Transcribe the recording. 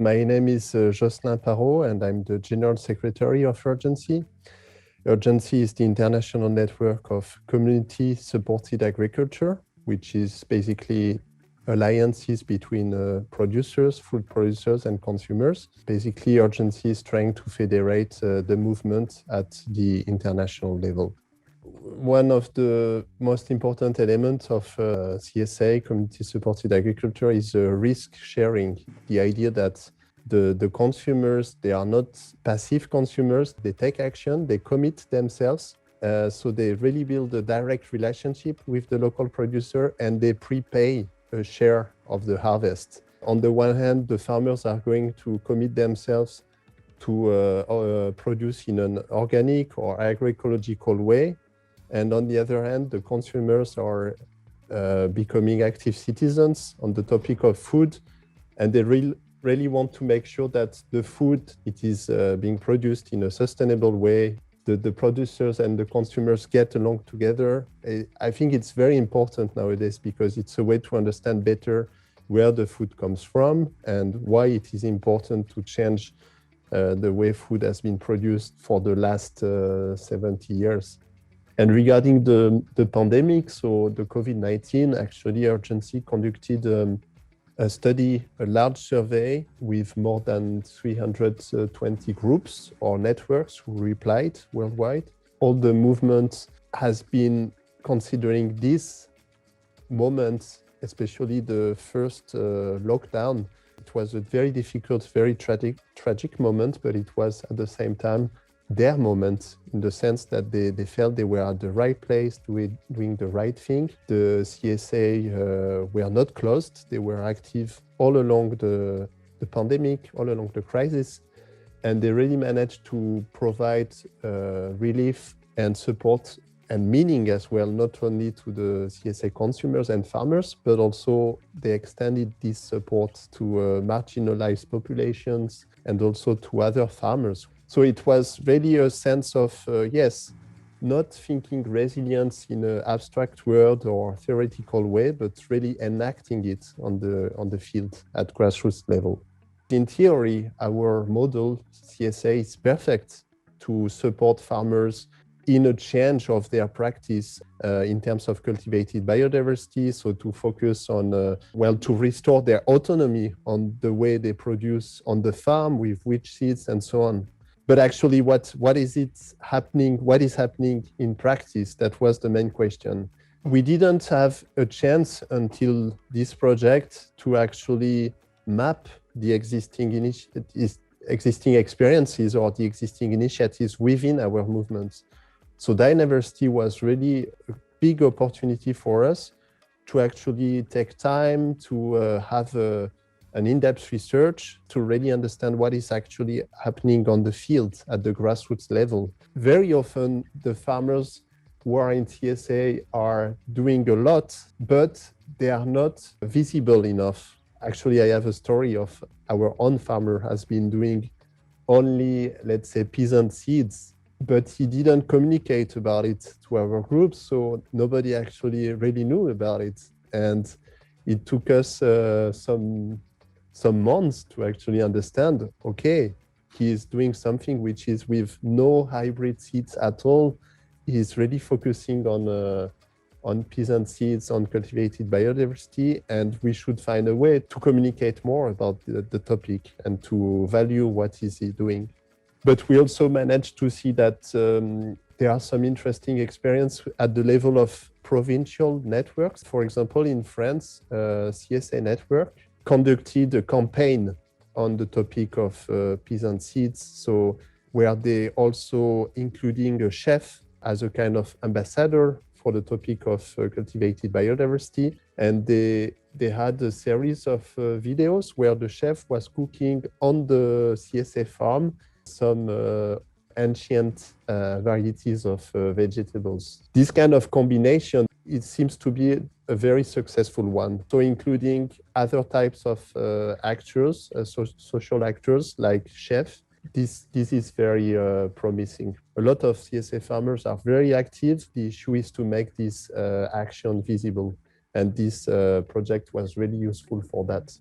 My name is Jocelyn Parot, and I'm the General Secretary of Urgenci. Urgenci is the international network of community-supported agriculture, which is basically alliances between producers, food producers, and consumers. Basically, Urgenci is trying to federate the movement at the international level. One of the most important elements of CSA, community-supported agriculture, is risk sharing. The idea that the consumers, they are not passive consumers, they take action, they commit themselves. So they really build a direct relationship with the local producer and they prepay a share of the harvest. On the one hand, the farmers are going to commit themselves to produce in an organic or agroecological way. And on the other hand, the consumers are becoming active citizens on the topic of food, and they really want to make sure that the food, it is being produced in a sustainable way. The producers and the consumers get along together. I think it's very important nowadays because it's a way to understand better where the food comes from and why it is important to change the way food has been produced for the last 70 years. And regarding the pandemic, so the COVID-19, actually Urgenci conducted a study, a large survey with more than 320 groups or networks who replied worldwide. All the movement has been considering this moment, especially the first lockdown. It was a very difficult, very tragic moment, but it was at the same time their moment in the sense that they felt they were at the right place, doing the right thing. The CSA were not closed. They were active all along the pandemic, all along the crisis. And they really managed to provide relief and support and meaning as well, not only to the CSA consumers and farmers, but also they extended this support to marginalized populations and also to other farmers. So it was really a sense of, yes, not thinking resilience in an abstract word or theoretical way, but really enacting it on the field at grassroots level. In theory, our model, CSA, is perfect to support farmers in a change of their practice in terms of cultivated biodiversity, so to focus on, to restore their autonomy on the way they produce on the farm with which seeds and so on. But actually, what is happening in practice? That was the main question. We didn't have a chance until this project to actually map the existing experiences or the existing initiatives within our movements. So DYNAVERSITY was really a big opportunity for us to actually take time to have an in-depth research to really understand what is actually happening on the field at the grassroots level. Very often, the farmers who are in CSA are doing a lot, but they are not visible enough. Actually, I have a story of our own farmer has been doing only, let's say, peasant seeds, but he didn't communicate about it to our group, so nobody actually really knew about it. And it took us some months to actually understand, okay, he is doing something which is with no hybrid seeds at all. He's really focusing on peasant seeds, on cultivated biodiversity, and we should find a way to communicate more about the topic and to value what is he doing. But we also managed to see that there are some interesting experience at the level of provincial networks. For example, in France, CSA network conducted a campaign on the topic of peasant seeds, so where they also including a chef as a kind of ambassador for the topic of cultivated biodiversity. And they had a series of videos where the chef was cooking on the CSA farm some ancient varieties of vegetables. This kind of combination, it seems to be a very successful one. So including other types of actors, social actors like chefs, this is very promising. A lot of CSA farmers are very active. The issue is to make this action visible. And this project was really useful for that.